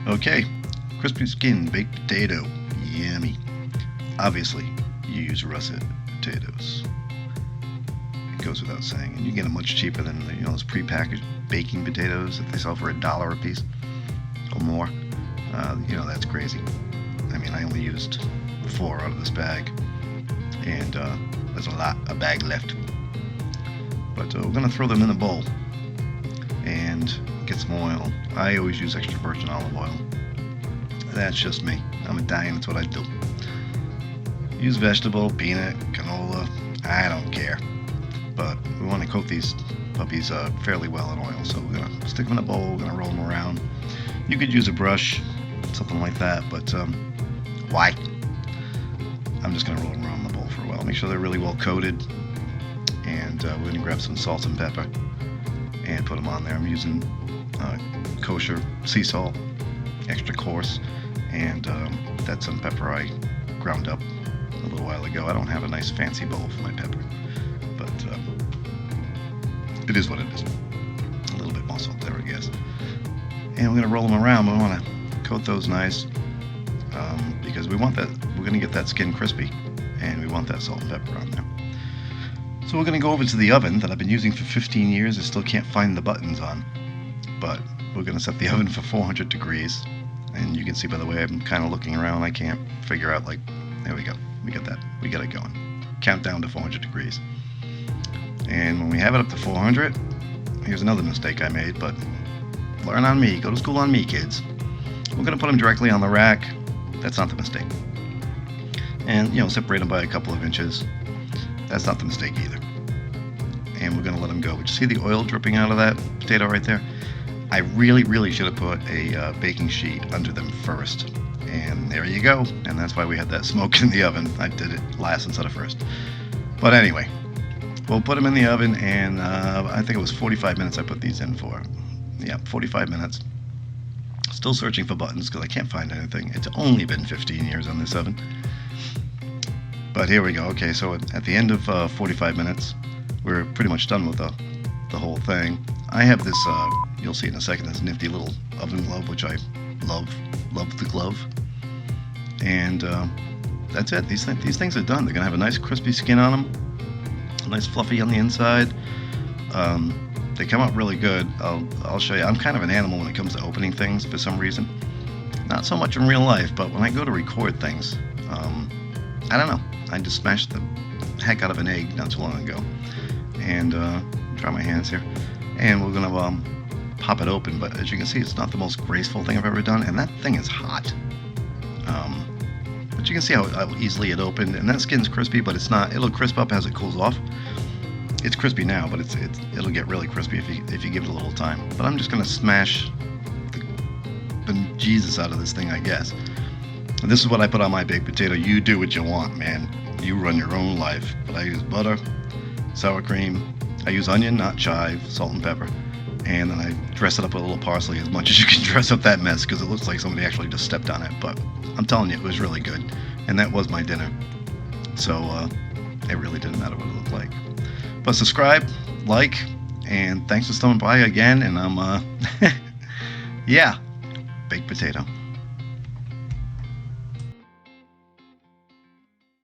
Okay, crispy skin baked potato, yummy. Obviously, you use russet potatoes. It goes without saying, and you get them much cheaper than those prepackaged baking potatoes that they sell for $1 a piece or more. That's crazy. I mean, I only used 4 out of this bag, and there's a bag left. But we're gonna throw them in a bowl and get some oil. I always use extra virgin olive oil. That's just me. I'm Italian, that's what I do. Use vegetable, peanut, canola, I don't care. But we want to coat these puppies fairly well in oil, so we're gonna stick them in a bowl, we're gonna roll them around. You could use a brush, something like that, but why? I'm just gonna roll them around the bowl for a while. Make sure they're really well coated, and we're gonna grab some salt and pepper and put them on there. I'm using kosher sea salt, extra coarse, and that's some pepper I ground up a little while ago. I don't have a nice fancy bowl for my pepper, but it is what it is. A little bit more salt there, I guess. And we're gonna roll them around. We want to coat those nice because we want that. We're gonna get that skin crispy, and we want that salt and pepper on there. So we're gonna go over to the oven that I've been using for 15 years. I still can't find the buttons on, but we're gonna set the oven for 400 degrees. And you can see by the way I'm kind of looking around, I can't figure out, there we go. We got that. We got it going. Count down to 400 degrees. And when we have it up to 400, here's another mistake I made, but learn on me. Go to school on me, kids. We're gonna put them directly on the rack. That's not the mistake. And separate them by a couple of inches. That's not the mistake either. And we're gonna let them go. But you see the oil dripping out of that potato right there? I really should have put a baking sheet under them first. And there you go. And that's why we had that smoke in the oven. I did it last instead of first. But anyway, we'll put them in the oven, and I think it was 45 minutes I put these in for. Yeah, 45 minutes. Still searching for buttons because I can't find anything. It's only been 15 years on this oven. But here we go. Okay, so at the end of 45 minutes, we're pretty much done with the whole thing. I have this, you'll see in a second, this nifty little oven glove, which I love the glove. And that's it. These things are done. They're gonna have a nice crispy skin on them, nice fluffy on the inside. They come out really good. I'll show you. I'm kind of an animal when it comes to opening things for some reason. Not so much in real life, but when I go to record things, I don't know. I just smashed the heck out of an egg not too long ago, and try my hands here, and we're gonna pop it open. But as you can see, it's not the most graceful thing I've ever done, and that thing is hot. But you can see how easily it opened, and that skin's crispy, but it's not. It'll crisp up as it cools off. It's crispy now, but it'll get really crispy if you give it a little time. But I'm just gonna smash the Jesus out of this thing, I guess. And this is what I put on my baked potato. You do what you want, man. You run your own life. But I use butter, sour cream. I use onion, not chive, salt and pepper. And then I dress it up with a little parsley, as much as you can dress up that mess, because it looks like somebody actually just stepped on it. But I'm telling you, it was really good. And that was my dinner. So it really didn't matter what it looked like. But subscribe, like, and thanks for stopping by again. And I'm, yeah, baked potato.